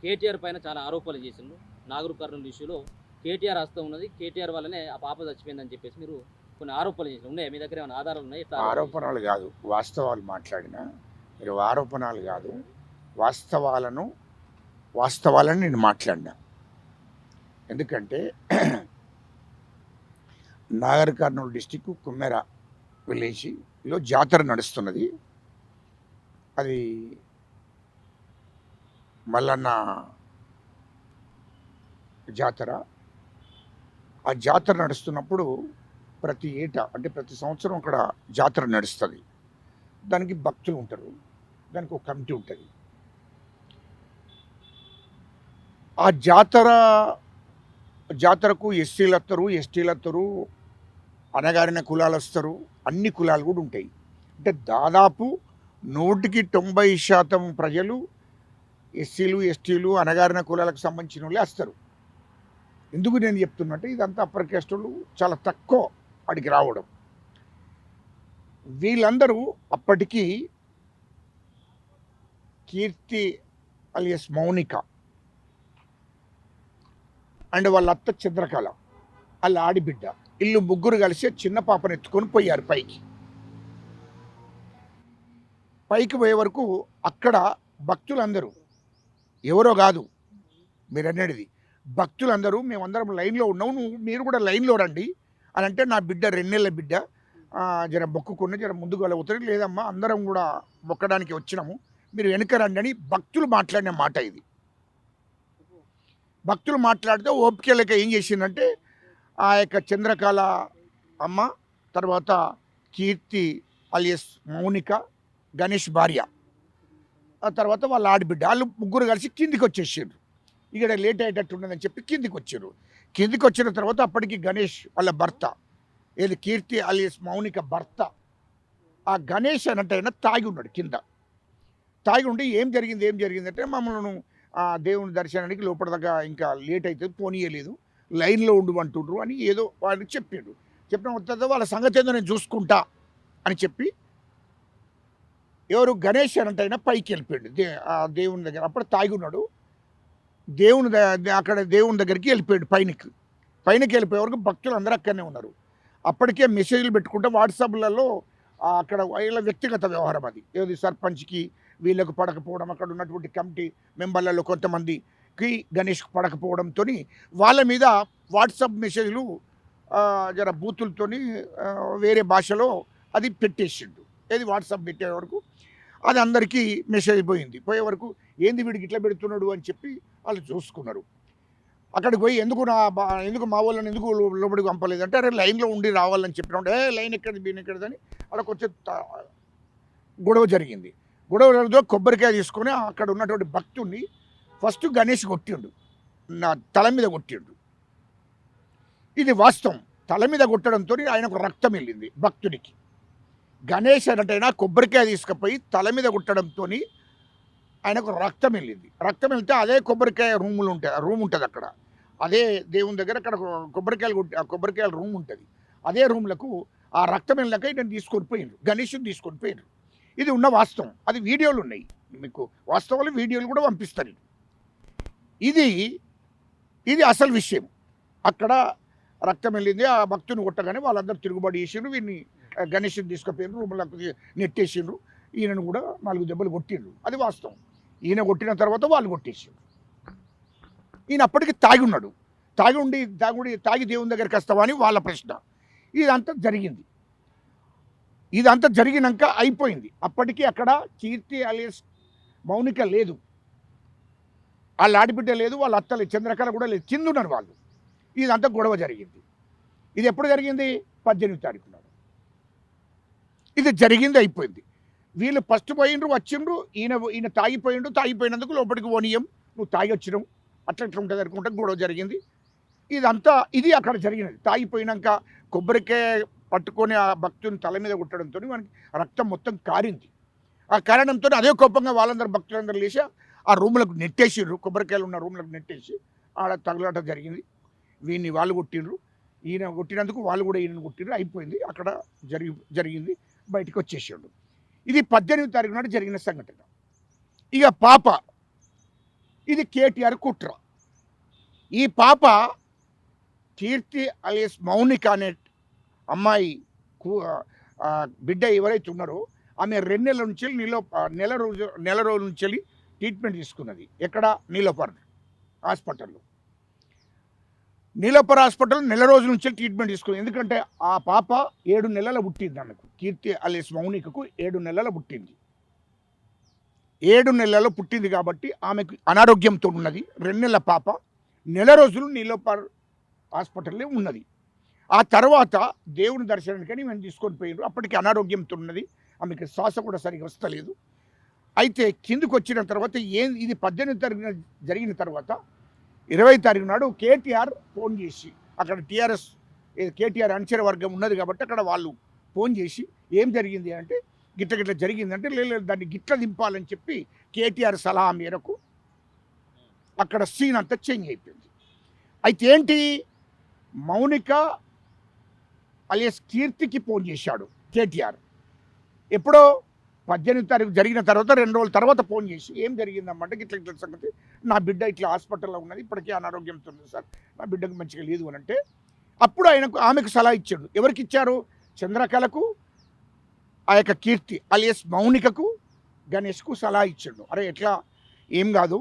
కేటీఆర్ పైన చాలా ఆరోపణలు చేసిండ్రు. నాగర్ కర్నూలు ఇష్యూలో కేటీఆర్ హస్తం ఉన్నది. కేటీఆర్ వల్లనే ఆ పాప చచ్చిపోయిందని చెప్పేసి మీరు కొన్ని ఆరోపణలు చేసిండ్రు. ఉన్నాయా మీ దగ్గర ఏమైనా ఆధారాలు ఉన్నాయి? ఎట్లా ఆరోపణలు కాదు, వాస్తవాలు మాట్లాడినా. మీరు ఆరోపణలు కాదు, వాస్తవాలను నేను మాట్లాడినా. ఎందుకంటే నాగర్ కర్నూలు డిస్టిక్ కుమ్మెర విలేజ్లో జాతర నడుస్తున్నది. అది మల్లన్న జాతర. ఆ జాతర నడుస్తున్నప్పుడు ప్రతి ఏటా అంటే ప్రతి సంవత్సరం అక్కడ జాతర నడుస్తుంది. దానికి భక్తులు ఉంటారు, దానికి ఒక కమిటీ ఉంటుంది. ఆ జాతరకు ఎస్సీలు వస్తారు, ఎస్టీలు వస్తారు, అణగారిన కులాలు వస్తారు, అన్ని కులాలు కూడా ఉంటాయి. అంటే దాదాపు 100% ప్రజలు ఎస్సీలు, ఎస్టీలు, అణగారిన కులాలకు సంబంధించిన వాళ్ళే వస్తారు. ఎందుకు నేను చెప్తున్నట్టే ఇదంతా అప్పర్ కాస్టులు చాలా తక్కువ అడిగి రావడం. వీళ్ళందరూ అప్పటికి కీర్తి అలియస్ మౌనిక అండ్ వాళ్ళ అత్త చంద్రకళ, వాళ్ళ ఆడిబిడ్డ, ఇల్లు ముగ్గురు కలిసి చిన్న పాపను ఎత్తుకొని పోయారు పైకి పోయే వరకు అక్కడ భక్తులందరూ, ఎవరో కాదు మీరు అనేది, భక్తులందరూ మేమందరం లైన్లో ఉన్నాము, మీరు కూడా లైన్లో రండి అని అంటే, నా బిడ్డ 2 నెలల బిడ్డ, జర మొక్కుకున్న జర ముందుకు వెళ్ళవుతుంది, లేదమ్మా అందరం కూడా మొక్కడానికి వచ్చినాము, మీరు వెనక రండి అని భక్తులు మాట్లాడిన మాట ఇది. భక్తులు మాట్లాడితే ఓపికలక ఏం చేసిందంటే, ఆ యొక్క చంద్రకళ అమ్మ, తర్వాత కీర్తి అలియస్ మౌనిక, గణేష్ భార్య, ఆ తర్వాత వాళ్ళ ఆడిబిడ్డ, వాళ్ళు ముగ్గురు కలిసి కిందికి వచ్చేసారు. ఇక్కడ లేట్ అయ్యేటట్టు ఉన్నదని చెప్పి కిందికి వచ్చారు. కిందికి వచ్చిన తర్వాత అప్పటికి గణేష్ వాళ్ళ భర్త, ఏది కీర్తి అలియస్ మౌనిక భర్త, ఆ గణేష్ అన్నట్టు అయినా తాగి ఉన్నాడు కింద. తాగి ఉండి ఏం జరిగింది అంటే, మమ్మల్ని దేవుని దర్శనానికి లోపల దాకా ఇంకా లేట్ అవుతుంది, పోనీయలేదు, లైన్లో ఉండు అని ఏదో వాళ్ళకి చెప్పాడు. చెప్పిన తర్వాత వాళ్ళ సంగతి ఏదో నేను చూసుకుంటా అని చెప్పి ఎవరు గణేష్ అనంటైనా పైకి వెళ్ళిపోయాడు ఆ దేవుని దగ్గర. అప్పుడు తాగి ఉన్నాడు, అక్కడ దేవుని దగ్గరికి వెళ్ళిపోయాడు. పైనకి వెళ్ళిపోయే వరకు భక్తులు అందరూ అక్కడనే ఉన్నారు. అప్పటికే మెసేజ్లు పెట్టుకుంటే వాట్సాప్లలో అక్కడ వీళ్ళ వ్యక్తిగత వ్యవహారం అది, ఏది సర్పంచ్కి వీళ్ళకు పడకపోవడం, అక్కడ ఉన్నటువంటి కమిటీ మెంబర్లలో కొంతమందికి గణేష్కి పడకపోవడంతో వాళ్ళ మీద వాట్సాప్ మెసేజ్లు జర బూతులతో వేరే భాషలో అది పెట్టేసిండు. ఏది వాట్సాప్ పెట్టే వరకు అది అందరికీ మెసేజ్ పోయే వరకు ఏంది వీడికి ఇట్లా పెడుతున్నాడు అని చెప్పి వాళ్ళు చూసుకున్నారు. అక్కడికి పోయి ఎందుకు మా వాళ్ళని ఎందుకు లోపలికి పంపలేదంటే, అరే లైన్లో ఉండి రావాలని చెప్పిన లైన్ ఎక్కడిది బీన్ ఎక్కడిదని అక్కడ కొంచెం గొడవ జరిగింది. గొడవలో కొబ్బరికాయ తీసుకొని అక్కడ ఉన్నటువంటి భక్తుడిని ఫస్ట్ గణేష్ కొట్టిండు, నా తల మీద కొట్టిండు. ఇది వాస్తవం. తల మీద కొట్టడంతో ఆయనకు రక్తం వెళ్ళింది భక్తుడికి. గణేష్ అన్నట్టయినా కొబ్బరికాయ తీసుకుపోయి తల మీద కొట్టడంతో ఆయనకు రక్తం వెళ్ళింది. రక్తం వెళ్తే అదే కొబ్బరికాయ రూమ్ ఉంటుంది అక్కడ, అదే దేవుని దగ్గర అక్కడ కొబ్బరికాయల రూమ్ ఉంటుంది. అదే రూమ్లకు ఆ రక్తం వెళ్ళాక నేను తీసుకొని పోయినారు, గణేష్ని తీసుకొని పోయినారు. ఇది ఉన్న వాస్తవం, అది వీడియోలు ఉన్నాయి, మీకు వాస్తవాలు వీడియోలు కూడా పంపిస్తారు. ఇది అసలు విషయం. అక్కడ రక్తం వెళ్ళింది, ఆ భక్తుని కొట్టగానే వాళ్ళందరూ తిరుగుబాటు చేసిండ్రు, వీడిని గణేష్ని తీసుకుపోయినారు, రూమ్లకు నెట్టేసిండ్రు, ఈయనను కూడా 4 దెబ్బలు కొట్టిండ్రు. అది వాస్తవం. ఈయన కొట్టిన తర్వాత వాళ్ళు కొట్టేసిండ్రు. ఈయన అప్పటికి తాగి ఉన్నాడు, తాగి దేవుని దగ్గరికి వస్తావా అని వాళ్ళ ప్రశ్న. ఇదంతా జరిగినాక అయిపోయింది. అప్పటికి అక్కడ కీర్తి అలియస్ మౌనిక లేదు, వాళ్ళ ఆడిబిడ్డ లేదు, వాళ్ళ అత్తలేదు, చంద్రకళ కూడా లేదు, కింద ఉన్నారు వాళ్ళు. ఇదంతా గొడవ జరిగింది. ఇది ఎప్పుడు జరిగింది? 18వ తారీఖు నాడు ఇది జరిగింది, అయిపోయింది. వీళ్ళు ఫస్ట్ పోయిండ్రు, వచ్చిండ్రు, ఈయన తాగిపోయినందుకు లోపలికి ఓనియం, నువ్వు తాగి వచ్చినావు, అట్లా ఉంటుంది అనుకుంటే గొడవ జరిగింది. ఇది అక్కడ జరిగినది. తాగిపోయినాక కొబ్బరికాయ పట్టుకొని ఆ భక్తుని తల మీద కొట్టడంతో మనకి రక్తం మొత్తం కారింది. ఆ కారణంతో అదే కోపంగా వాళ్ళందరూ భక్తులందరూ లేచి ఆ రూములకు నెట్టేసిర్రు, కొబ్బరికాయలు ఉన్న రూములకు నెట్టేసి ఆడ తగలాట జరిగింది. వీడిని వాళ్ళు కొట్టిండ్రు, ఈయన కొట్టినందుకు వాళ్ళు కూడా ఈయనను కొట్టిండ్రు, అయిపోయింది. అక్కడ జరిగింది, బయటకు వచ్చేసాడు. ఇది 18వ తారీఖు నాడు జరిగిన సంఘటన. ఇక పాప ఇది కేటీఆర్ కుట్ర. ఈ పాప కీర్తి అలియస్ మౌనిక అనే అమ్మాయి బిడ్డ ఎవరైతే ఉన్నారో ఆమె 2 నెలల నుంచి నెల రోజుల నుంచి ట్రీట్మెంట్ తీసుకున్నది. ఎక్కడ? నీలోఫర్ హాస్పిటల్లో. నీలోఫర్ హాస్పిటల్ నెల రోజుల నుంచి ట్రీట్మెంట్ తీసుకుంది. ఎందుకంటే ఆ పాప 7 నెలల పుట్టింది. ఆమెకు కీర్తి అలియస్ మౌనికకు 7 నెలల పుట్టింది. 7 నెలల్లో పుట్టింది కాబట్టి ఆమెకు అనారోగ్యంతో ఉన్నది. 2 నెలల పాప నెల రోజులు నీలోఫర్ హాస్పిటల్లో ఉన్నది. ఆ తర్వాత దేవుని దర్శనానికని మేము తీసుకొని పోయినారు. అప్పటికి అనారోగ్యంతో ఉన్నది. ఆమెకి శ్వాస కూడా సరిగ్గా వస్తలేదు. అయితే కిందికి వచ్చిన తర్వాత ఇది 18 తారీఖున జరిగిన తర్వాత 20 తారీఖు నాడు కేటీఆర్ ఫోన్ చేసి, అక్కడ టీఆర్ఎస్ కేటీఆర్ అనుచర వర్గం ఉన్నది కాబట్టి అక్కడ వాళ్ళు ఫోన్ చేసి ఏం జరిగింది అంటే గిట్ల జరిగిందంటే లేదు దాన్ని గిట్ల దింపాలని చెప్పి కేటీఆర్ సలహా మేరకు అక్కడ సీన్ అంతా చేంజ్ అయిపోయింది. అయితే ఏంటి, మౌనిక అలియస్ కీర్తికి ఫోన్ చేశాడు కేటీఆర్. ఎప్పుడో 18 తారీఖు జరిగిన తర్వాత 2 రోజుల తర్వాత ఫోన్ చేసి ఏం జరిగిందమ్మంటే ఇట్లా సంగతి, నా బిడ్డ ఇట్లా హాస్పిటల్లో ఉన్నది, ఇప్పటికీ అనారోగ్యంతో ఉంది సార్, నా బిడ్డకు మంచిగా లేదు అని అంటే అప్పుడు ఆమెకు సలహా ఇచ్చాడు. ఎవరికి ఇచ్చారు? చంద్రకళకు, ఆ యొక్క కీర్తి అలియస్ మౌనికకు, గణేష్కు సలహా ఇచ్చాడు. అరే ఎట్లా ఏం కాదు,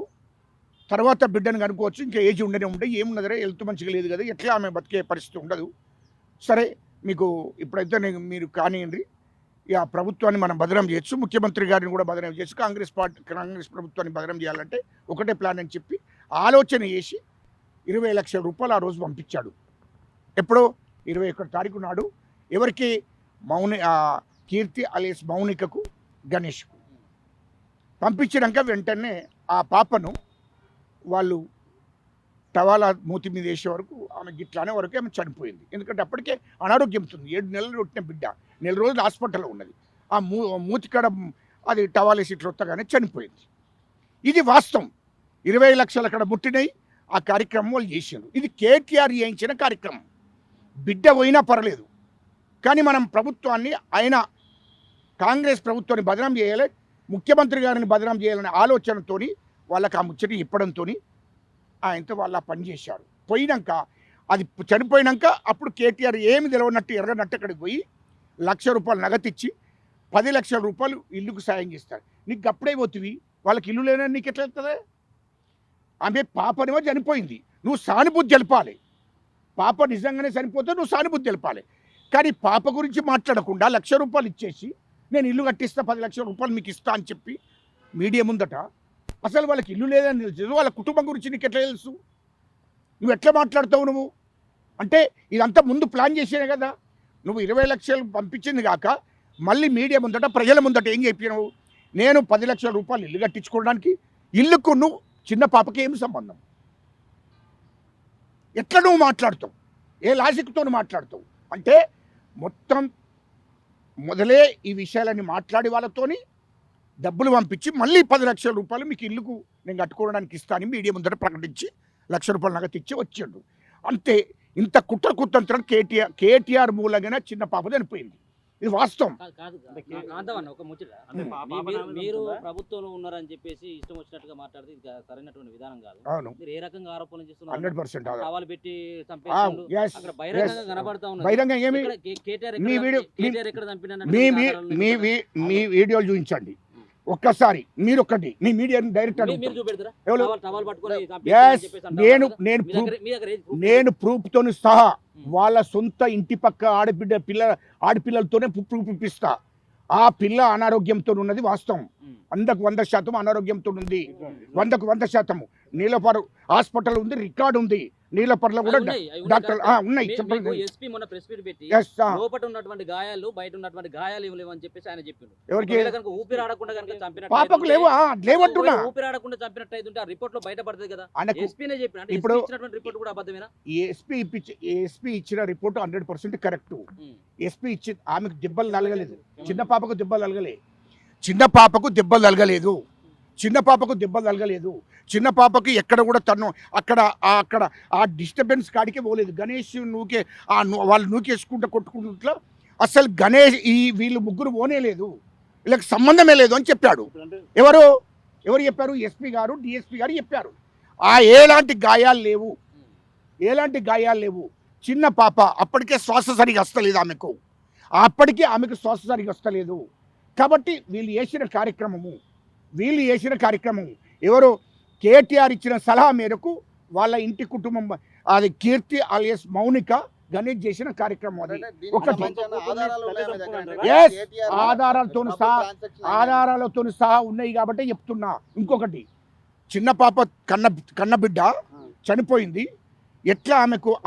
తర్వాత బిడ్డను కనుక్కోవచ్చు, ఇంకా ఏజ్ ఉండనే ఉండే, ఏమున్నదరే హెల్త్ మంచిగా లేదు కదా, ఎట్లా ఆమె బతికే పరిస్థితి ఉండదు, సరే మీకు ఇప్పుడైతే మీరు కానివ్వండి, ఇక ప్రభుత్వాన్ని మనం బదనం చేయొచ్చు, ముఖ్యమంత్రి గారిని కూడా బదనం చేయొచ్చు, కాంగ్రెస్ ప్రభుత్వాన్ని బదనం చేయాలంటే ఒకటే ప్లాన్ అని చెప్పి ఆలోచన చేసి 20 లక్షల రూపాయలు ఆ రోజు పంపించాడు. ఎప్పుడో 21 తారీఖు నాడు ఎవరికి? కీర్తి అలియస్ మౌనికకు, గణేష్కు పంపించినాక వెంటనే ఆ పాపను వాళ్ళు టవాలా మూతి మీద వేసే వరకు ఆమె గిట్లానే వరకు ఆమె చనిపోయింది. ఎందుకంటే అప్పటికే అనారోగ్యంతో 7 నెలలు పుట్టిన బిడ్డ 1 రోజులు హాస్పిటల్లో ఉన్నది. ఆ మూతి కాడ అది టవాలేసి ఇట్లా వస్తగానే చనిపోయింది. ఇది వాస్తవం. 20 లక్షలు అక్కడ ముట్టినాయి. ఆ కార్యక్రమం వాళ్ళు చేసారు. ఇది కేటీఆర్ చేయించిన కార్యక్రమం. బిడ్డ పోయినా పర్లేదు, కానీ మనం ప్రభుత్వాన్ని, ఆయన కాంగ్రెస్ ప్రభుత్వాన్ని బదనాం చేయాలి, ముఖ్యమంత్రి గారిని బదనాం చేయాలనే ఆలోచనతో వాళ్ళకి ఆ ముచ్చటి ఇప్పడంతో ఆయనతో వాళ్ళు ఆ పని చేశారు. పోయినాక అది చనిపోయినాక అప్పుడు కేటీఆర్ ఏమి తెలవనట్టు ఎర్రనట్టు అక్కడికి పోయి ₹1,00,000 నగతిచ్చి 10 లక్షల రూపాయలు ఇల్లుకు సాయం చేస్తారు. నీకు అప్పుడే పోతుంది, వాళ్ళకి ఇల్లు లేనని నీకు ఎట్లా వెళ్తుంది? ఆమె పాపనేమో చనిపోయింది, నువ్వు సానుభూతి తెలపాలి. పాప నిజంగానే చనిపోతే నువ్వు సానుభూతి తెలపాలి. కానీ పాప గురించి మాట్లాడకుండా ₹1,00,000 ఇచ్చేసి నేను ఇల్లు కట్టిస్తా, 10 లక్షల రూపాయలు మీకు ఇస్తా అని చెప్పి మీడియా ముందట, అసలు వాళ్ళకి ఇల్లు లేదని తెలుసు, వాళ్ళ కుటుంబం గురించి నీకు ఎట్లా తెలుసు? నువ్వు ఎట్లా మాట్లాడతావు? నువ్వు అంటే ఇదంతా ముందు ప్లాన్ చేసేనే కదా. నువ్వు 20 లక్షలు పంపించింది కాక మళ్ళీ మీడియా ముందట, ప్రజల ముందట ఏం చెప్పినావు? నేను 10 లక్షల రూపాయలు ఇల్లు కట్టించుకోవడానికి, ఇల్లుకు నువ్వు చిన్న పాపకి ఏమి సంబంధం? ఎట్లా నువ్వు మాట్లాడుతావు? ఏ లాజిక్తో మాట్లాడుతావు? అంటే మొత్తం మొదలే ఈ విషయాలన్నీ మాట్లాడి వాళ్ళతోని డబ్బులు పంపించి మళ్ళీ 10 లక్షల రూపాయలు మీకు ఇల్లుకు నేను కట్టుకోవడానికి ఇస్తానని మీడియా ముందర ప్రకటించి ₹1,00,000 నగదు ఇచ్చి వచ్చాడు. అంతే. ఇంత కుట్రతంత్రం కేటీఆర్ మూలంగానే చిన్న పాప చనిపోయింది. ఇది వాస్తవం. ఒక ముచ్చట, మీరు ప్రభుత్వంలో ఉన్నారని చెప్పేసి ఇష్టం వచ్చినట్టుగా మాట్లాడితే ఇది సరైనటువంటి విధానం కాదు. అవును, మీరు ఏ రకంగా ఆరోపణలు చేస్తున్నారు? 100% సవాలు పెట్టి అక్కడ బహిరంగంగా కనబడతా ఉన్నారు. బహిరంగ ఏమి కేటీఆర్ ఎక్కడ చంపిన మీ వీడియోలు చూపించండి ఒక్కసారి. మీరు ఒక్కటి మీ మీడియాని డైరెక్ట్ నేను ప్రూఫ్తో సహా వాళ్ళ సొంత ఇంటి పక్క ఆడపిల్లలతోనే ప్రూఫ్ ఇప్పిస్తా. ఆ పిల్ల అనారోగ్యంతో ఉన్నది వాస్తవం. 100% అనారోగ్యంతో ఉంది. 100% నీలపర్ హాస్పిటల్ ఉంది, రికార్డు ఉంది. నీలపర్లో కూడా డాక్టర్ ఉన్నాయి. ఎస్పీ మొన్న ప్రెస్ మీట్ పెట్టి లోపల ఉన్నటువంటి గాయాలు బయట ఉన్నటువంటి గాయాలు ఏమి లేవని చెప్పేసి ఆయన చెప్పిండు. ఎవరికి? ఊపిరి ఆడకుండా కనుక చంపినట్టు, పాపకు లేవంటున్నా, ఊపిరి ఆడకుండా చంపినట్టు అయితే ఆ రిపోర్ట్ లో బయటపడుతుంది కదా. ఎస్పీనే చెప్పిన, ఇప్పుడు రిపోర్ట్ కూడా అబద్ధమేనా? ఎస్పీ ఇచ్చిన రిపోర్ట్ 100% కరెక్ట్. ఎస్పీ ఇచ్చి ఆమెకు దెబ్బలు నలగలేదు, చిన్న పాపకు దెబ్బలు నలగలేదు. చిన్న పాపకి ఎక్కడ కూడా తను అక్కడ ఆ డిస్టర్బెన్స్ కాడికే పోలేదు. గణేష్ వాళ్ళు నూకేసుకుంటూ కొట్టుకుంటుట్లా అసలు గణేష్ వీళ్ళు ముగ్గురు పోనే లేదు, వీళ్ళకి సంబంధమే లేదు అని చెప్పాడు. ఎవరు? ఎవరు చెప్పారు? ఎస్పీ గారు, డిఎస్పీ గారు చెప్పారు. ఎలాంటి గాయాలు లేవు, ఎలాంటి గాయాలు లేవు. చిన్న పాప, అప్పటికే శ్వాస సరిగా వస్తలేదు ఆమెకు, అప్పటికే ఆమెకు శ్వాస సరిగా వస్తలేదు. కాబట్టి వీళ్ళు చేసిన కార్యక్రమం ఎవరు? కేటీఆర్ ఇచ్చిన సలహా మేరకు వాళ్ళ ఇంటి కుటుంబం, అది కీర్తి అలియస్ మౌనిక గణేష్ చేసిన కార్యక్రమం. అది ఒకటి. ఆధారాలతో సహా ఉన్నాయి కాబట్టి చెప్తున్నా. ఇంకొకటి, చిన్న పాప కన్న బిడ్డ చనిపోయింది. ఎట్లా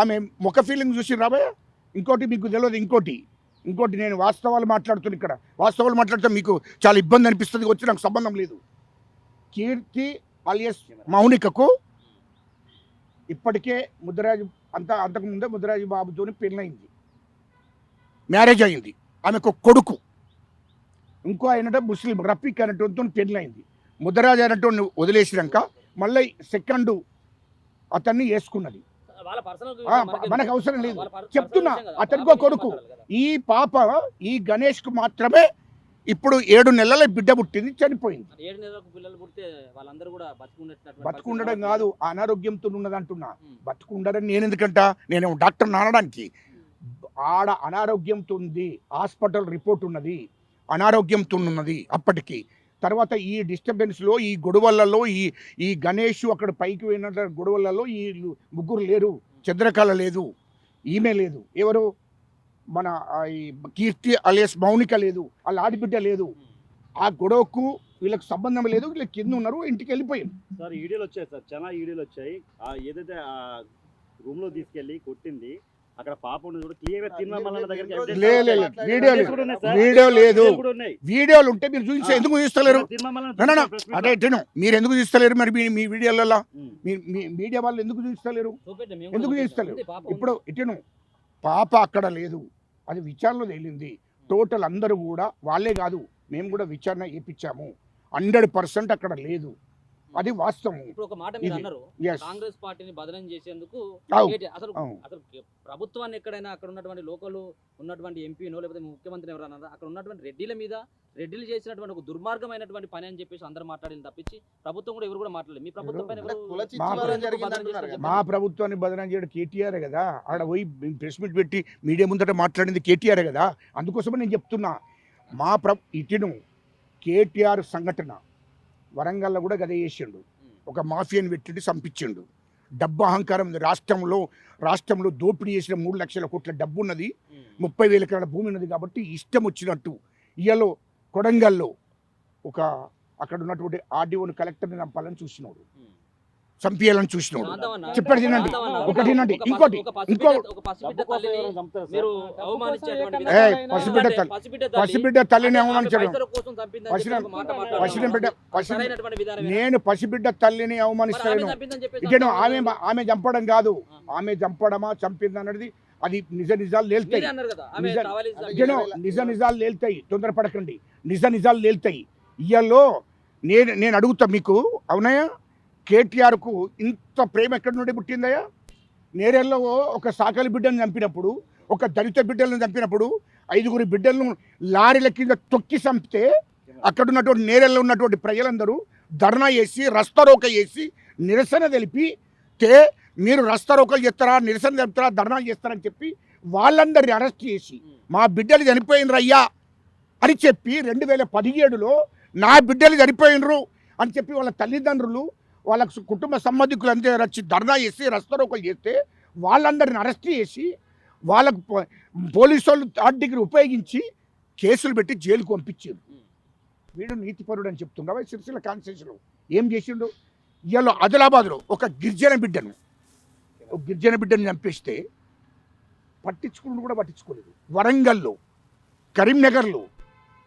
ఆమె ముఖ ఫీలింగ్ చూసి రాబోయే. ఇంకోటి మీకు తెలియదు, ఇంకోటి నేను వాస్తవాలు మాట్లాడుతున్నా. ఇక్కడ వాస్తవాలు మాట్లాడితే మీకు చాలా ఇబ్బంది అనిపిస్తుంది, వచ్చి నాకు సంబంధం లేదు. కీర్తి అలియస్ మౌనికకు ఇప్పటికే అంతకుముందే ముదిరాజు బాబుతో పెళ్ళయింది, మ్యారేజ్ అయింది. ఆమెకు కొడుకు, ఇంకో అయినట్టు ముస్లిం రఫీక్ అయినటువంటి పెళ్ళయింది. ముదిరాజు అయినటువంటి వదిలేసినాక మళ్ళీ సెకండ్ అతన్ని వేసుకున్నది. మనకు అవసరం లేదు, చెప్తున్నా. అతనికో కొడుకు. ఈ పాప, ఈ గణేష్కు మాత్రమే ఇప్పుడు 7 నెలల బిడ్డ పుట్టింది, చనిపోయింది. 7 నెలలకు పిల్లలు పుడితే వాళ్ళందరూ కూడా బతుకుండడం కాదు, అనారోగ్యంతో ఉన్నది అంటున్నా. బతుకుండరని నేను ఎందుకంటా, నేను డాక్టర్ అనడానికి. ఆడ అనారోగ్యంతో ఉంది, హాస్పిటల్ రిపోర్ట్ ఉన్నది, అనారోగ్యంతో ఉన్నది. అప్పటికి తర్వాత ఈ డిస్టర్బెన్స్లో, ఈ గొడవలలో, ఈ గణేష్ అక్కడ పైకి పోయిన గొడవలలో ఈ ముగ్గురు లేరు. చంద్రకళ లేదు, ఈమె లేదు, ఎవరు మన ఈ కీర్తి అలియస్ మౌనిక లేదు, వాళ్ళ ఆడిబిడ్డ లేదు. ఆ గొడవకు వీళ్ళకి సంబంధం లేదు. వీళ్ళకి కింద ఉన్నారు, ఇంటికి వెళ్ళిపోయారు. సార్ ఈడీలు వచ్చాయి సార్, చాలా ఈడీలు వచ్చాయి. ఏదైతే ఆ రూమ్ లో తీసుకెళ్లి కొట్టింది, అక్కడ పాప కూడా క్లియర్ వీడియో లేదు. వీడియోలు ఉంటే మీరు చూసి ఎందుకు చూస్తలేరు? అదే మీరు ఎందుకు చూస్తలేరు? మరి మీ వీడియోలలో మీ మీడియా వాళ్ళు ఎందుకు చూస్తలేరు? ఇప్పుడు ఇటును పాప అక్కడ లేదు, అది విచారణలో తేలింది. టోటల్ అందరూ కూడా, వాళ్ళే కాదు మేము కూడా విచారణ చేయించాము, 100% అక్కడ లేదు. అది వాస్తవం. ఇప్పుడు ఒక మాట మీరు అన్నారు, కాంగ్రెస్ పార్టీని బదనం చేసేందుకు అసలు ప్రభుత్వాన్ని ఎక్కడైనా అక్కడ ఉన్నటువంటి లోకల్ ఉన్నటువంటి ఎంపీనో లేకపోతే ముఖ్యమంత్రి ఎవరన్నా అక్కడ ఉన్నటువంటి రెడ్డిలు చేసినటువంటి ఒక దుర్మార్గమైనటువంటి పని అని చెప్పేసి అందరూ మాట్లాడింది తప్పించి ప్రభుత్వం కూడా ఎవరు కూడా మాట్లాడలేదు. మీ ప్రభుత్వం పైన మా ప్రభుత్వాన్ని బదనం చేయడం కేటీఆర్ కదా. ఆడ పోయి ప్రెస్ మీట్ పెట్టి మీడియా ముందట మాట్లాడింది కేటీఆర్ కదా. అందుకోసమే నేను చెప్తున్నా, ఇటును కేటీఆర్ సంఘటన వరంగల్లో కూడా గదే చేసిండు. ఒక మాఫియాని పెట్టి చంపించిండు. డబ్బు అహంకారం ఉంది రాష్ట్రంలో దోపిడీ చేసిన 3 లక్షల కోట్ల డబ్బు ఉన్నది, 30,000 ఎకరాల భూమి ఉన్నది. కాబట్టి ఇష్టం వచ్చినట్టు ఇయ్యలో కొడంగల్లో అక్కడ ఉన్నటువంటి ఆర్డీఓని కలెక్టర్ని చంపాలని చూసినాడు, చంపేయాలని చూసినాడు. చెప్పాడు తినండి, ఒకటి తినండి. ఇంకోటి పసిబిడ్డ తల్లిని అవమానించడం. నేను పసిబిడ్డ తల్లిని అవమానిస్తాను. ఇటేను ఆమె చంపడం కాదు, ఆమె చంపింది అన్నది అది నిజాలు తేలుతాయి. నిజాలు తేలుతాయి, తొందరపడకండి. నిజాలు తేలుతాయి. ఇయ్యల్లో నేను అడుగుతా మీకు, అవునయ్యా కేటీఆర్కు ఇంత ప్రేమ ఎక్కడి నుండి పుట్టిందయ్యా? నేరెల్లో ఒక సాకలి బిడ్డను చంపినప్పుడు, ఒక దళిత బిడ్డలను చంపినప్పుడు, 5 బిడ్డలను లారీల కింద తొక్కి చంపితే అక్కడ ఉన్నటువంటి నేరెల్లో ఉన్నటువంటి ప్రజలందరూ ధర్నా చేసి రస్తారోక చేసి నిరసన తెలిపితే, మీరు రస్తారోకలు చేస్తారా, నిరసన తెలుపుతారా, ధర్నా చేస్తారని చెప్పి వాళ్ళందరినీ అరెస్ట్ చేసి మా బిడ్డలు చనిపోయినరు అయ్యా అని చెప్పి 2017లో నా బిడ్డలు చనిపోయినరు అని చెప్పి వాళ్ళ తల్లిదండ్రులు వాళ్ళ కుటుంబ సంబంధికులు అంతే వచ్చి ధర్నా చేసి రస్తారోకలు చేస్తే వాళ్ళందరిని అరెస్ట్ చేసి వాళ్ళకు పోలీసు వాళ్ళు 3rd డిగ్రీ ఉపయోగించి కేసులు పెట్టి జైలుకు పంపించారు. వీడు నీతిపరుడు అని చెప్తుండవా? సిరిసిల్ల కాన్స్టిట్యూన్సీలో ఏం చేసిండు? ఇవాళ ఆదిలాబాద్లో ఒక గిరిజన బిడ్డను చంపేస్తే పట్టించుకోలేదు. వరంగల్లో, కరీంనగర్లో,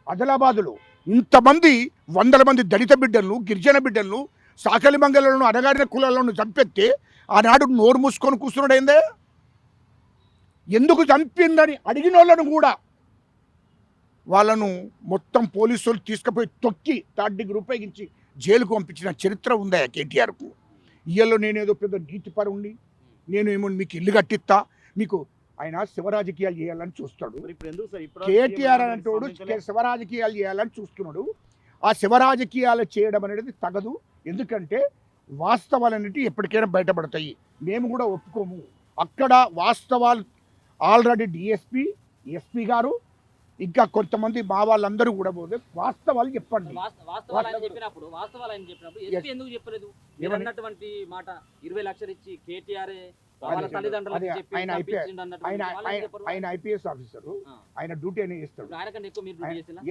ఆదిలాబాదులో ఇంతమంది 100 మంది దళిత బిడ్డలను, గిరిజన బిడ్డలను, సాకలి మంగళలను, అడగాడిన కులాలను చంపెత్తే ఆనాడు నోరు మూసుకొని కూర్చున్నాడైందే. ఎందుకు చంపిందని అడిగిన వాళ్ళను కూడా వాళ్ళను మొత్తం పోలీసులు తీసుకుపోయి తొక్కి 3rd డిగ్రీ ఉపయోగించి జైలుకు పంపించిన చరిత్ర ఉందా కేటీఆర్కు? ఇయ్యలో నేనేదో పెద్ద నీతిపరుణ్ణి, నేనేమో మీకు ఇల్లు కట్టిస్తా, మీకు ఆయన శివరాజకీయాలు చేయాలని చూస్తాడు. కేటీఆర్ అనేటోడు శివరాజకీయాలు చేయాలని చూస్తున్నాడు. ఆ శివరాజకీయాలు చేయడం అనేది తగదు. ఎందుకంటే వాస్తవాలన్నిటి ఎప్పటికైనా బయటపడతాయి. మేము కూడా ఒప్పుకోము. అక్కడ వాస్తవాలు ఆల్రెడీ డిఎస్పీ, ఎస్పీ గారు, ఇంకా కొంతమంది మా వాళ్ళందరూ కూడా పోతే వాస్తవాలు చెప్పండి. వాస్తవాలు ఆయన చెప్పినప్పుడు ఎస్పీ ఎందుకు చెప్పలేదు? మీరు అన్నటువంటి మాట 20 లక్షలు ఇచ్చి కేటీఆర్ వాళ్ళ తల్లిదండ్రులకు చెప్పి పంపించిండు అన్నట్టు ఆయన ఐపీఎస్ ఆఫీసరు, ఆయన డ్యూటీ అయినా చేస్తాడు. ఆయనకన్నా ఎక్కువ మీరు డ్యూటీ చేసినా?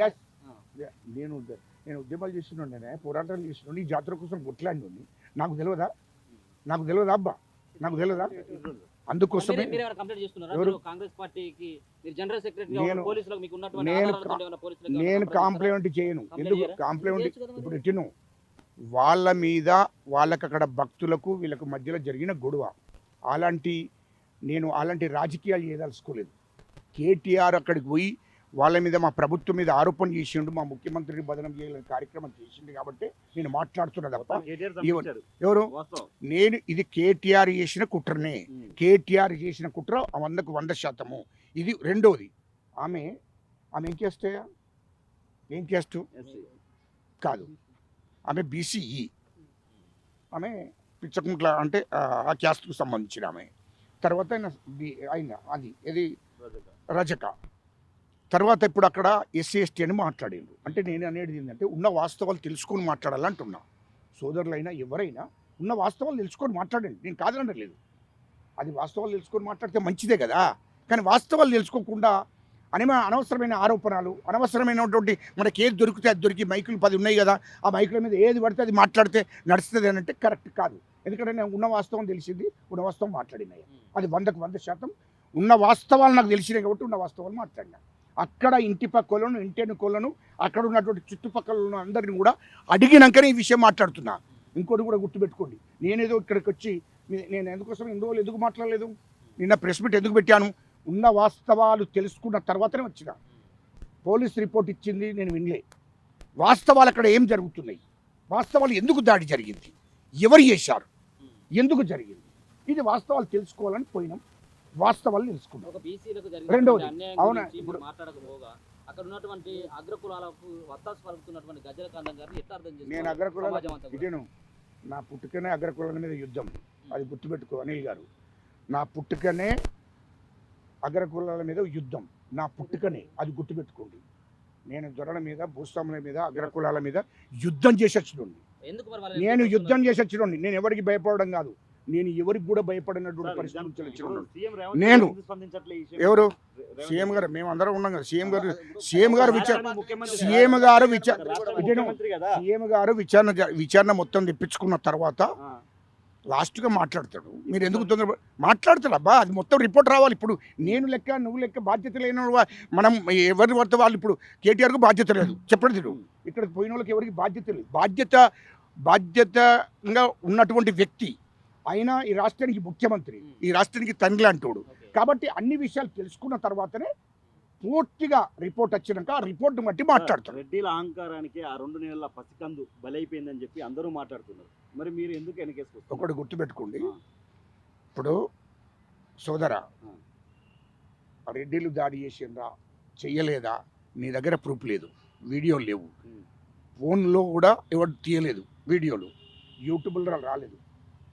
నేను ఉద్యమాలు చేస్తున్నాను, పోరాటాలు చేస్తున్నాను, ఈ జాతర కోసం కొట్లాడినండి. నాకు తెలియదా అబ్బా, నాకు తెలియదా? అందుకోసమే కాంగ్రెస్ పార్టీకి జనరల్ సెక్రటరీ నేను కాంప్లైంట్ చేయను. ఎందుకు కాంప్లైంట్? ఇప్పుడు ఇచ్చిను వాళ్ళ మీద, వాళ్ళకి అక్కడ భక్తులకు వీళ్ళకు మధ్యలో జరిగిన గొడవ, అలాంటి రాజకీయాలు చేయదలుచుకోలేదు. కేటీఆర్ అక్కడికి పోయి వాళ్ళ మీద, మా ప్రభుత్వం మీద ఆరోపణ చేసిండు, మా ముఖ్యమంత్రిని బదనం చేయాలని కార్యక్రమం చేసిండు కాబట్టి నేను మాట్లాడుతున్నా తప్ప ఎవరు నేను ఇది కేటీఆర్ చేసిన కుట్రనే. కేటీఆర్ చేసిన కుట్ర 100% ఇది. రెండోది, ఆమె ఏం చేస్తాయా? ఏం చేస్తూ కాదు, ఆమె బీసీఈ, ఆమె పిచ్చకుంట్ల అంటే ఆ క్యాస్ట్కు సంబంధించిన ఆమె. తర్వాత ఆయన అది ఇది రజక. తర్వాత ఇప్పుడు అక్కడ ఎస్సీ ఎస్టీ అని మాట్లాడిండు. అంటే నేను అనేది ఏంటంటే ఉన్న వాస్తవాలు తెలుసుకొని మాట్లాడాలంటున్నా. సోదరులైనా ఎవరైనా ఉన్న వాస్తవాలు తెలుసుకొని మాట్లాడండి, నేను కాదనలేదు. అది వాస్తవాలు తెలుసుకొని మాట్లాడితే మంచిదే కదా. కానీ వాస్తవాలు తెలుసుకోకుండా అనవసరమైన ఆరోపణలు, అనవసరమైనటువంటి మనకి ఏది దొరికితే అది దొరికి, మైకులు 10 ఉన్నాయి కదా, ఆ మైకుల మీద ఏది పడితే అది మాట్లాడితే నడుస్తుంది అని అంటే కరెక్ట్ కాదు. ఎందుకంటే నేను ఉన్న వాస్తవం తెలిసింది, ఉన్న వాస్తవం మాట్లాడినాయి. అది 100% ఉన్న వాస్తవాలు నాకు తెలిసినాయి కాబట్టి ఉన్న వాస్తవాలు మాట్లాడినా. అక్కడ ఇంటి పక్కలను, ఇంటి ఎన్నుకోలను, అక్కడ ఉన్నటువంటి చుట్టుపక్కల ఉన్న అందరిని కూడా అడిగినాకనే ఈ విషయం మాట్లాడుతున్నా. ఇంకోటి కూడా గుర్తుపెట్టుకోండి, నేనేదో ఇక్కడికి వచ్చి నేను ఎందుకు మాట్లాడలేదు, నిన్న ప్రెస్ మీట్ ఎందుకు పెట్టాను? ఉన్న వాస్తవాలు తెలుసుకున్న తర్వాతనే వచ్చిన. పోలీస్ రిపోర్ట్ ఇచ్చింది నేను వినలే. వాస్తవాలు అక్కడ ఏం జరుగుతున్నాయి, వాస్తవాలు ఎందుకు దాడి జరిగింది, ఎవరు చేశారు, ఎందుకు జరిగింది, ఇది వాస్తవాలు తెలుసుకోవాలని పోయినాం. వాస్తవాలు తెలుసుకున్నాం. రెండవది, అవునా, ఇప్పుడు అక్కడ ఉన్నటువంటి అగ్రకులాలకు వత్తాసు పలుకుతున్నటువంటి గజల కాండం గారిని ఎట్లా అర్థం చేస్తారు? నేను అగ్రకులాల ఇదేను, నా పుట్టుకనే అగ్రకులాల మీద యుద్ధం. అది గుర్తుపెట్టుకో అనిల్ గారు, నా పుట్టుకనే అగ్రకులాల మీద యుద్ధం, నా పుట్టుకనే, అది గుర్తుపెట్టుకోండి. నేను దొరల మీద, భూస్వాముల మీద, అగ్రకులాల మీద యుద్ధం చేసి వచ్చినండి. నేను యుద్ధం చేసి వచ్చినండి. నేను ఎవరికి భయపడడం కాదు, నేను ఎవరికి కూడా భయపడినటువంటి పరిస్థితి. నేను ఎవరు సీఎం గారు, మేము అందరం ఉన్నాం కదా. సీఎం గారు విచారణ మొత్తం తెప్పించుకున్న తర్వాత లాస్ట్గా మాట్లాడతాడు. మీరు ఎందుకు తొందర మాట్లాడతాడు? అబ్బా, అది మొత్తం రిపోర్ట్ రావాలి. ఇప్పుడు నేను లెక్క, నువ్వు లెక్క, బాధ్యత లేని మనం ఎవరి పడితే వాళ్ళు. ఇప్పుడు కేటీఆర్కు బాధ్యత లేదు, చెప్పండి. ఇక్కడ పోయిన వాళ్ళకి ఎవరికి బాధ్యత లేదు. బాధ్యతగా ఉన్నటువంటి వ్యక్తి అయినా ఈ రాష్ట్రానికి ముఖ్యమంత్రి, ఈ రాష్ట్రానికి తండ్రి అంటాడు. కాబట్టి అన్ని విషయాలు తెలుసుకున్న తర్వాతనే పూర్తిగా రిపోర్ట్ వచ్చినాక ఆ రిపోర్ట్ బట్టి మాట్లాడతారు. రెడ్డిల అహంకారానికి ఆ 2 నెలల పసికందు బలైపోయిందని చెప్పి అందరూ మాట్లాడుతున్నారు. మరి మీరు ఎందుకు వెనకేసుకుంటారు? ఒకటి గుర్తుపెట్టుకోండి, ఇప్పుడు సోదరా, రెడ్డిలు దాడి చేసిండ్రా చెయ్యలేదా, నీ దగ్గర ప్రూఫ్ లేదు, వీడియోలు లేవు, ఫోన్లో కూడా ఎవరు తీయలేదు, వీడియోలు యూట్యూబ్లో రాలేదు,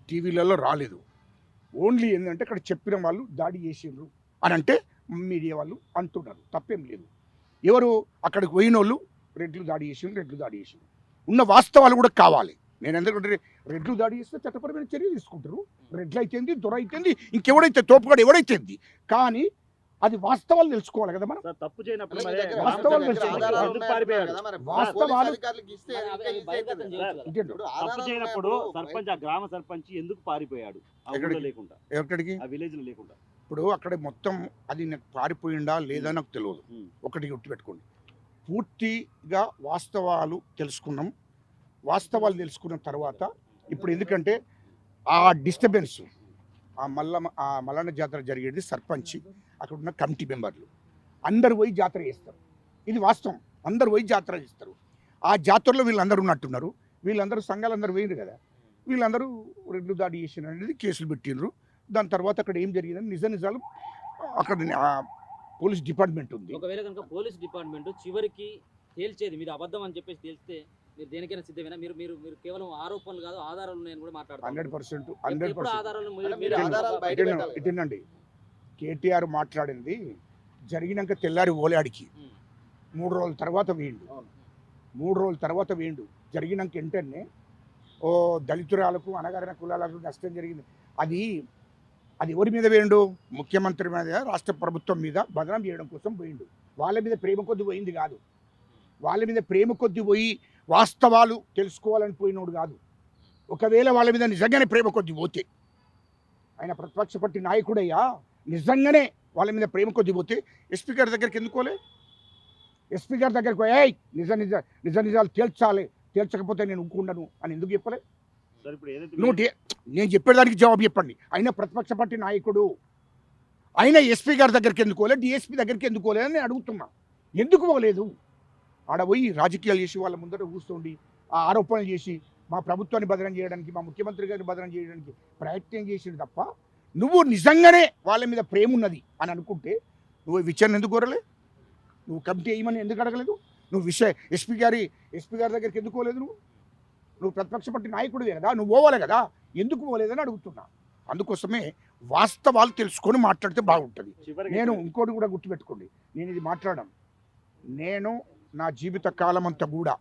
టీవీలలో రాలేదు. ఓన్లీ ఏంటంటే అక్కడ చెప్పిన వాళ్ళు దాడి చేసిండ్రు అని అంటే మీడియా వాళ్ళు అంటున్నారు, తప్పేం లేదు. ఎవరు అక్కడికి పోయిన వాళ్ళు రెడ్లు దాడి చేసిండ్రు. ఉన్న వాస్తవాలు కూడా కావాలి. నేను ఎందుకంటే రెడ్లు దాడి చేస్తే చట్టపరమైన చర్య తీసుకుంటారు. రెడ్లు అయితేంది, దొర అయితేంది, ఇంకెవడైతే తోపుగాడు ఎవడైతేంది, కానీ అది వాస్తవాలు తెలుసుకోవాలి కదా మనం. తప్పు చేయనప్పుడు సర్పంచ్, ఆ గ్రామ సర్పంచ్ ఎందుకు పారిపోయాడు లేకుండా, ఎక్కడికి, ఆ విలేజ్ లో లేకుండా? ఇప్పుడు అక్కడ మొత్తం అది నాకు పారిపోయిందా లేదా నాకు తెలియదు. ఒకటి గుర్తుపెట్టుకోండి, పూర్తిగా వాస్తవాలు తెలుసుకున్నాం. వాస్తవాలు తెలుసుకున్న తర్వాత ఇప్పుడు ఎందుకంటే ఆ డిస్టర్బెన్స్, ఆ మల్లన్న జాతర జరిగేది సర్పంచ్, అక్కడ ఉన్న కమిటీ మెంబర్లు అందరు పోయి జాతర చేస్తారు. ఇది వాస్తవం, అందరు పోయి జాతర చేస్తారు. ఆ జాతరలో వీళ్ళందరూ ఉన్నట్టున్నారు. వీళ్ళందరూ సంఘాలందరూ పోయిండ్రు కదా, వీళ్ళందరూ రెడ్లు దాడి చేసిన అనేది కేసులు పెట్టిండ్రు. దాని తర్వాత అక్కడ ఏం జరిగిందని నిజాలు అక్కడ పోలీస్ డిపార్ట్మెంట్ ఉంది. ఒకవేళ కనుక పోలీస్ డిపార్ట్మెంట్ చివరికి తేల్చేది మీరు అబద్ధం అని చెప్పేసి తేల్స్తే మీరు దేనికైనా సిద్ధమేనా? మీరు మీరు మీరు కేవలం ఆరోపణలు కాదు ఆధారాలు ఉన్నాయని కూడా మాట్లాడతారు. 100% ఎప్పుడు ఆధారాలు మీరు ఆధారాలు బయట పెట్టాలి. ఇటండి కేటీఆర్ మాట్లాడింది జరిగినాక తెల్లారి ఓలాడికి 3 రోజుల తర్వాత వేయండు. 3 రోజుల తర్వాత వేయండు. జరిగినాక వెంటనే ఓ దళితురాలకు అనగారిన కులాలకు నష్టం జరిగింది. అది ఎవరి మీద వేయండు? ముఖ్యమంత్రి మీద, రాష్ట్ర ప్రభుత్వం మీద బదనాం చేయడం కోసం పోయిండు. వాళ్ళ మీద ప్రేమ కొద్ది పోయింది కాదు. వాళ్ళ మీద ప్రేమ కొద్ది పోయి వాస్తవాలు తెలుసుకోవాలని పోయినోడు కాదు. ఒకవేళ వాళ్ళ మీద నిజంగానే ప్రేమ కొద్ది పోతే, ఆయన ప్రతిపక్ష పార్టీ నాయకుడయ్యా, నిజంగానే వాళ్ళ మీద ప్రేమ కొద్ది పోతే ఎస్పీ గారి దగ్గరికి ఎందుకోలే? ఎస్పీ గారి దగ్గరికి పోయి నిజ నిజాలు తేల్చకపోతే నేను ఊరుకుండను అని ఎందుకు చెప్పలే? నేను చెప్పేదానికి జవాబు చెప్పండి. అయినా ప్రతిపక్ష పార్టీ నాయకుడు, అయినా ఎస్పీ గారి దగ్గరికి ఎందుకోలే, డిఎస్పీ దగ్గరికి ఎందుకోలే అని నేను అడుగుతున్నా. ఎందుకు పోలేదు? ఆడ పోయి రాజకీయాలు చేసి వాళ్ళ ముందర కూర్చోండి ఆ ఆరోపణలు చేసి మా ప్రభుత్వాన్ని బదనం చేయడానికి, మా ముఖ్యమంత్రి గారిని బదనం చేయడానికి ప్రయత్నం చేసింది తప్ప, నువ్వు నిజంగానే వాళ్ళ మీద ప్రేమ ఉన్నది అని అనుకుంటే నువ్వు విచారణ ఎందుకు కోరలే? నువ్వు కమిటీ వేయమని ఎందుకు అడగలేదు? నువ్వు ఎస్పీ గారి దగ్గరికి ఎందుకు పోలేదు? నువ్వు ప్రతిపక్ష పార్టీ నాయకుడివే కదా, నువ్వు పోవాలి కదా, ఎందుకు పోలేదని అడుగుతున్నా. అందుకోసమే వాస్తవాలు తెలుసుకొని మాట్లాడితే బాగుంటుంది. నేను ఇంకోటి కూడా గుర్తుపెట్టుకోండి, నేను ఇది మాట్లాడాను. నేను నా జీవిత కాలం అంతా కూడా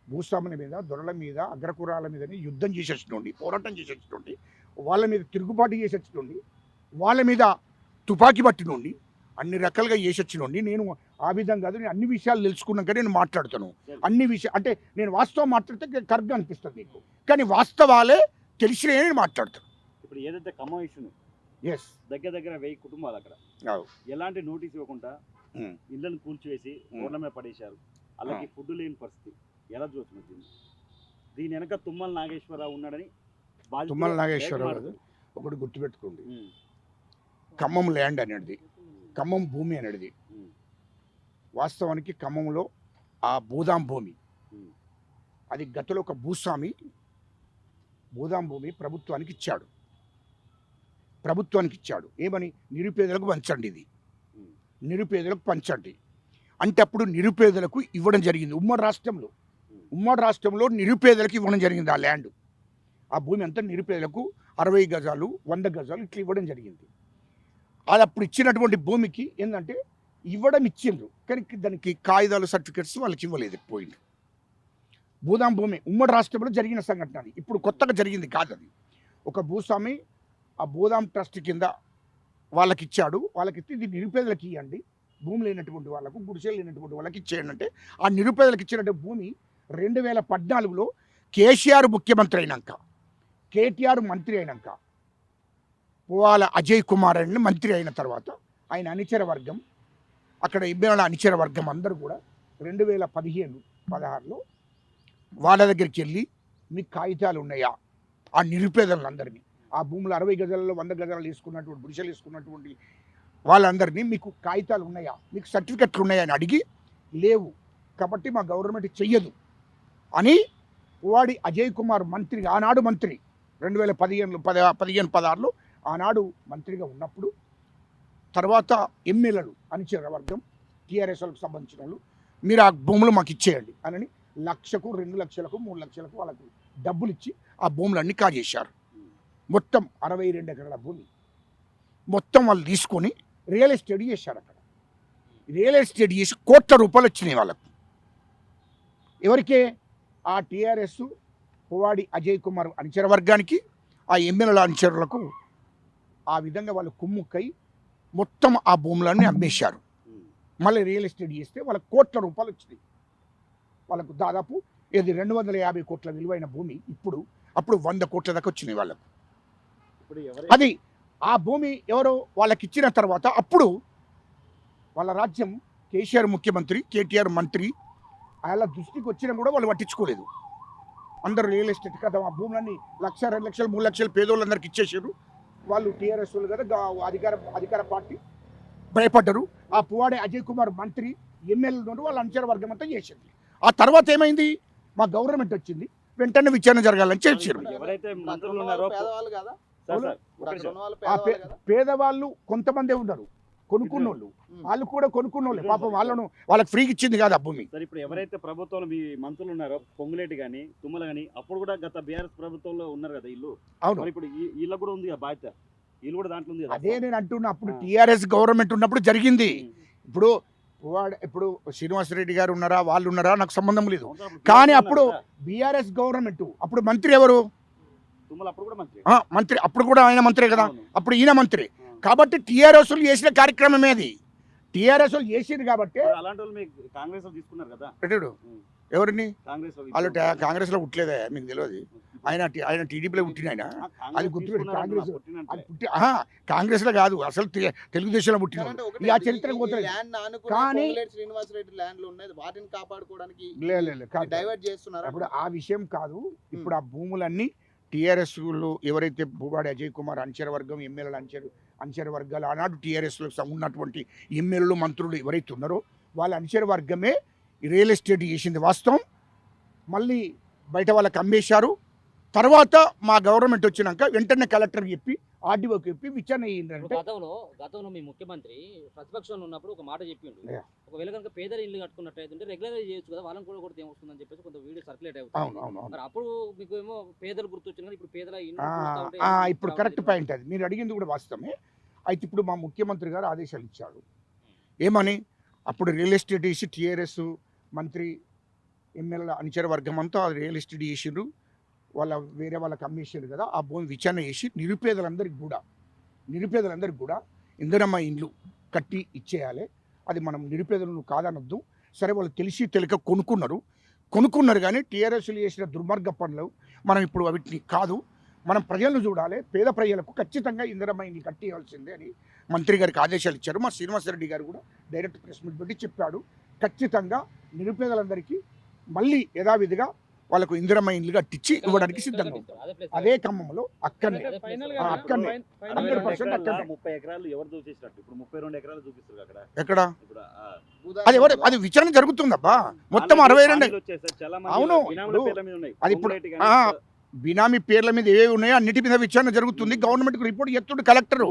భూస్వాముల మీద, దొరల మీద, అగ్రకురాల మీదని యుద్ధం చేసేస్తుండి, పోరాటం చేసేస్తుండి, వాళ్ళ మీద తిరుగుబాటు చేసేస్తుండి, వాళ్ళ మీద తుపాకీ పట్టినండి, అన్ని రకాలుగా చేసొచ్చినండి. నేను ఆ విధంగా కాదు, నేను అన్ని విషయాలు తెలుసుకున్నాక నేను మాట్లాడుతాను. అన్ని విషయాలు అంటే నేను వాస్తవం మాట్లాడితే కరెక్ట్గా అనిపిస్తుంది నీకు, కానీ వాస్తవాలే తెలిసినే నేను మాట్లాడతాను. ఇప్పుడు ఏదైతే ఖమ్మం ఇష్యూను దగ్గర 1000 కుటుంబాలు అక్కడ ఎలాంటి నోటీస్ ఇవ్వకుండా ఇళ్లను కూల్చివేసి రోడ్ల మీద పడేశారు. అలాగే ఫుడ్ లేని పరిస్థితి ఎలా చూస్తుంది? దీని వెనక తుమ్మల నాగేశ్వరరావు ఉన్నాడని. తుమ్మల నాగేశ్వరరావు ఒకటి గుర్తుపెట్టుకోండి, ఖమ్మం ల్యాండ్ అనేది, ఖమ్మం భూమి అనేది వాస్తవానికి ఖమ్మంలో ఆ భూదాం భూమి, అది గతంలో ఒక భూస్వామి భూదాం భూమి ప్రభుత్వానికి ఇచ్చాడు. ఏమని? నిరుపేదలకు పంచండి, ఇది నిరుపేదలకు పంచండి అంటే అప్పుడు నిరుపేదలకు ఇవ్వడం జరిగింది. ఉమ్మడి రాష్ట్రంలో నిరుపేదలకు ఇవ్వడం జరిగింది ఆ ల్యాండ్. ఆ భూమి అంతా నిరుపేదలకు 60 గజాలు 100 గజాలు ఇట్లా ఇవ్వడం జరిగింది. అది అప్పుడు ఇచ్చినటువంటి భూమికి ఏంటంటే ఇచ్చిండ్రు, కానీ దానికి కాగితాలు సర్టిఫికెట్స్ వాళ్ళకి ఇవ్వలేదు, పోయింది. భూదాం భూమి ఉమ్మడి రాష్ట్రంలో జరిగిన సంఘటన అది, ఇప్పుడు కొత్తగా జరిగింది కాదు. అది ఒక భూస్వామి ఆ భూదాం ట్రస్ట్ కింద వాళ్ళకి ఇచ్చాడు. వాళ్ళకి ఇస్తే ఇది నిరుపేదలకు ఇవ్వండి, భూమి లేనటువంటి వాళ్ళకు, గుడిసెలు లేనటువంటి వాళ్ళకి ఇచ్చేయండి అంటే ఆ నిరుపేదలకు ఇచ్చినటువంటి భూమి 2014లో కేసీఆర్ ముఖ్యమంత్రి అయినాక, కేటీఆర్ మంత్రి అయినాక, పువ్వాల అజయ్ కుమార్ అని మంత్రి అయిన తర్వాత ఆయన అనుచర వర్గం, అక్కడ ఇబ్బందుల అనుచర వర్గం అందరూ కూడా 2015-16లో వాళ్ళ దగ్గరికి వెళ్ళి మీకు కాగితాలు ఉన్నాయా? ఆ నిరుపేదలందరినీ, ఆ భూములు 60 గజాలలో 100 గజాలు వేసుకున్నటువంటి గుడిసెలు వేసుకున్నటువంటి వాళ్ళందరినీ మీకు కాగితాలు ఉన్నాయా, మీకు సర్టిఫికెట్లు ఉన్నాయా అని అడిగి, లేవు కాబట్టి మా గవర్నమెంట్ చెయ్యదు అని పువ్వాడి అజయ్ కుమార్ మంత్రి, ఆనాడు మంత్రి 2015-16లో ఆనాడు మంత్రిగా ఉన్నప్పుడు, తర్వాత ఎమ్మెల్యేలు అనుచర వర్గం టీఆర్ఎస్ వాళ్ళకు సంబంధించిన వాళ్ళు మీరు ఆ భూములు మాకు ఇచ్చేయండి అని 1 లక్షకు 2 లక్షలకు 3 లక్షలకు వాళ్ళకు డబ్బులు ఇచ్చి ఆ భూములన్నీ కాజేశారు. మొత్తం 62 ఎకరాల భూమి మొత్తం వాళ్ళు తీసుకొని రియల్ ఎస్టేట్ చేశారు. అక్కడ రియల్ ఎస్టేట్ చేసి కోట్ల రూపాయలు వచ్చినాయి వాళ్ళకు. ఎవరికే? ఆ టీఆర్ఎస్ పువ్వాడి అజయ్ కుమార్ అనుచర వర్గానికి, ఆ ఎమ్మెల్యేల అనుచరులకు. ఆ విధంగా వాళ్ళు కుమ్ముక్కై మొత్తం ఆ భూములన్నీ అమ్మేశారు. మళ్ళీ రియల్ ఎస్టేట్ చేస్తే వాళ్ళకు కోట్ల రూపాయలు వచ్చినాయి. వాళ్ళకు దాదాపు 250 కోట్ల విలువైన భూమి అప్పుడు 100 కోట్ల దాకా వచ్చినాయి వాళ్ళకు. అది ఆ భూమి ఎవరో వాళ్ళకి ఇచ్చిన తర్వాత అప్పుడు వాళ్ళ రాజ్యం, కేసీఆర్ ముఖ్యమంత్రి, కేటీఆర్ మంత్రి, వాళ్ళ దృష్టికి వచ్చినా కూడా వాళ్ళు పట్టించుకోలేదు. అందరూ రియల్ ఎస్టేట్ కదా, ఆ భూములన్నీ 1 లక్ష 2 లక్షలు 3 లక్షలు పేదోళ్ళందరికీ ఇచ్చేసారు. వాళ్ళు టీఆర్ఎస్ వాళ్ళు కదా, అధికార పార్టీ భయపడ్డరు. ఆ పువ్వాడే అజయ్ కుమార్ మంత్రి, ఎమ్మెల్యేలు వాళ్ళ అనుచర వర్గం అంతా చేసింది. ఆ తర్వాత ఏమైంది? మా గవర్నమెంట్ వచ్చింది, వెంటనే విచారణ జరగాలని చేశారు. పేదవాళ్ళు కొంతమందే ఉన్నారు, కొనుక్కున్నోళ్ళు వాళ్ళు కూడా కొనుక్కున్నోళ్ళు పాపం వాళ్ళకి ఫ్రీకి ఇచ్చింది కాదు ఆ భూమి. సరే ఇప్పుడు ఎవరైతే ప్రభుత్వంలో మీ మంత్రులు ఉన్నారో పొంగులేటి కానీ తుమ్మల కానీ అప్పుడు కూడా గత బీఆర్ఎస్ ప్రభుత్వంలో ఉన్నారు కదా ఇల్లు. అవును, మరి ఇప్పుడు వీళ్ళకి కూడా ఉంది కదా బాధ్యత, వీళ్ళు కూడా దాంట్లో ఉంది కదా. అదే నేను అంటున్నా, అప్పుడు టీఆర్ఎస్ గవర్నమెంట్ ఉన్నప్పుడు జరిగింది. ఇప్పుడు శ్రీనివాసరెడ్డి గారు ఉన్నారా వాళ్ళు ఉన్నారా నాకు సంబంధం లేదు, కానీ అప్పుడు బీఆర్ఎస్ గవర్నమెంట్ అప్పుడు మంత్రి ఎవరు? తుమ్మల అప్పుడు కూడా మంత్రి. మంత్రి అప్పుడు కూడా ఆయన మంత్రే కదా, అప్పుడు ఈయన మంత్రి. కాబట్టి టీఆర్ఎస్ చేసిన కార్యక్రమం ఏది? టీఆర్ఎస్ చేసింది కాబట్టి అలాంటి వాళ్ళు మీకు కాంగ్రెస్ లో తీసుకున్నారు కదా. పెట్టాడు ఎవరిని? కాంగ్రెస్ వాళ్ళు కాంగ్రెస్ లో పుట్టలేదా మీకు తెలియదు? ఆయన టీడీపీలో పుట్టిన ఆయన, అది గుర్తుపెట్టి కాంగ్రెస్ లో కాదు అసలు తెలుగుదేశంలో పుట్టిన. ఆ చరిత్ర కానీ వాటిని కాపాడుకోవడానికి డైవర్ట్ చేస్తున్నారు. అప్పుడు ఆ విషయం కాదు. ఇప్పుడు ఆ భూములన్నీ టీఆర్ఎస్ ఎవరైతే భూవాడి అజయ్ కుమార్ అంచర వర్గం ఎమ్మెల్యేలు అంచర వర్గాలు ఆనాడు టీఆర్ఎస్లో ఉన్నటువంటి ఎమ్మెల్యేలు మంత్రులు ఎవరైతే ఉన్నారో వాళ్ళ అంచర వర్గమే రియల్ ఎస్టేట్ చేసింది వాస్తవం. మళ్ళీ బయట వాళ్ళకి అమ్మేశారు. తర్వాత మా గవర్నమెంట్ వచ్చినాక వెంటనే కలెక్టర్ చెప్పి ఆర్డీఓకి చెప్పి విచారణ అయ్యిందంటే. గతంలో మీ ముఖ్యమంత్రి ప్రతిపక్షంలో ఉన్నప్పుడు ఒక మాట చెప్పిండు, ఒకవేళ కనుక పేదల ఇల్లు కట్టుకున్నట్టయితే రెగ్యులరైజ్ చేయొచ్చు కదా, వాళ్ళని కూడా కొడితే ఏమొస్తుందని చెప్పేసి కొంత వీడియో సర్క్యులేట్ అవుతుంది. మరి అప్పుడు మీకు ఏమో పేదలు గుర్తొచ్చింది, ఇప్పుడు పేదల ఇప్పుడు కరెక్ట్ పాయింట్ అది మీరు అడిగింది కూడా వాస్తవమే. అయితే ఇప్పుడు మా ముఖ్యమంత్రి గారు ఆదేశాలు ఇచ్చాడు ఏమని, అప్పుడు రియల్ ఎస్టేట్ వేసి టీఆర్ఎస్ మంత్రి ఎమ్మెల్యేల అనుచర వర్గం అంతా రియల్ ఎస్టేట్ చేసిండ్రు, వేరే వాళ్ళకి అమ్మేసారు కదా. ఆ భూమి విచారణ చేసి నిరుపేదలందరికీ కూడా ఇందిరమ్మ ఇండ్లు కట్టి ఇచ్చేయాలి. అది మనం నిరుపేదలను కాదనొద్దు. సరే వాళ్ళు తెలిసి తెలియక కొనుక్కున్నారు కానీ టీఆర్ఎస్లు చేసిన దుర్మార్గ పనులు మనం ఇప్పుడు వీటిని కాదు, మనం ప్రజలను చూడాలి. పేద ప్రజలకు ఖచ్చితంగా ఇందిరమ్మ ఇండ్లు కట్టియాల్సిందే అని మంత్రి గారికి ఆదేశాలు ఇచ్చారు. మా శ్రీనివాసరెడ్డి గారు కూడా డైరెక్ట్ ప్రెస్ మీట్ పెట్టి చెప్పాడు, ఖచ్చితంగా నిరుపేదలందరికీ మళ్ళీ యథావిధిగా వాళ్ళకు ఇందిరమ్మ ఇండ్లు కట్టించి ఇవ్వడానికి సిద్ధంగా ఉంటారు. అదే ఖమ్మంలో అక్కడనే 30 ఎకరాలు ఎవరు చూసేసినట్టు ఇప్పుడు 32 ఎకరాలు చూపిస్తారు అక్కడ. ఎక్కడ అది విచారణ జరుగుతుందబ్బా. మొత్తం 62. అవును, అది ఇప్పుడు బినామీ పేర్ల మీద ఏవి ఉన్నాయో అన్నిటి మీద విచారణ జరుగుతుంది. గవర్నమెంట్ రిపోర్ట్ ఎత్తుడు కలెక్టర్.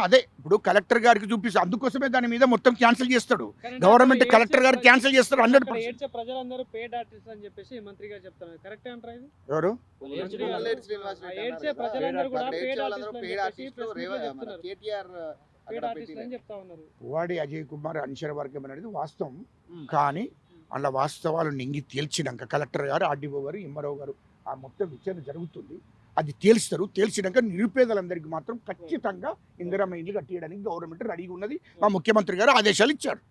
అదే ఇప్పుడు కలెక్టర్ గారికి చూపిస్తే అందుకోసమే దాని మీద మొత్తం క్యాన్సిల్ చేస్తాడు గవర్నమెంట్. కలెక్టర్ గారు క్యాన్సిల్ చేస్తారు 100%. ప్రజలందరూ పేడ్ ఆర్టిస్ట్ అని చెప్పేసి మంత్రి గారు చెప్తున్నారు, కరెక్ట్ అంటారా ఇది? ఎవరు ప్రజలందరూ కూడా పేడ్ ఆర్టిస్ట్ అని చెప్తా ఉన్నారు. వాడి అజయ్ కుమార్ అంచర వర్గం అనేది వాస్తవం, కానీ అలా వాస్తవాలు నింగి తేల్చినాక కలెక్టర్ గారు ఆర్డీఓ గారు ఎంఆర్ఓ గారు ఆ మొత్తం విచారణ జరుగుతుంది. అది తేల్చినాక నిరుపేదలందరికీ మాత్రం ఖచ్చితంగా ఇందిరమ్మ ఇండ్లు కట్టియడానికి గవర్నమెంట్ రెడీగా ఉన్నది. మా ముఖ్యమంత్రి గారు ఆదేశాలు ఇచ్చారు.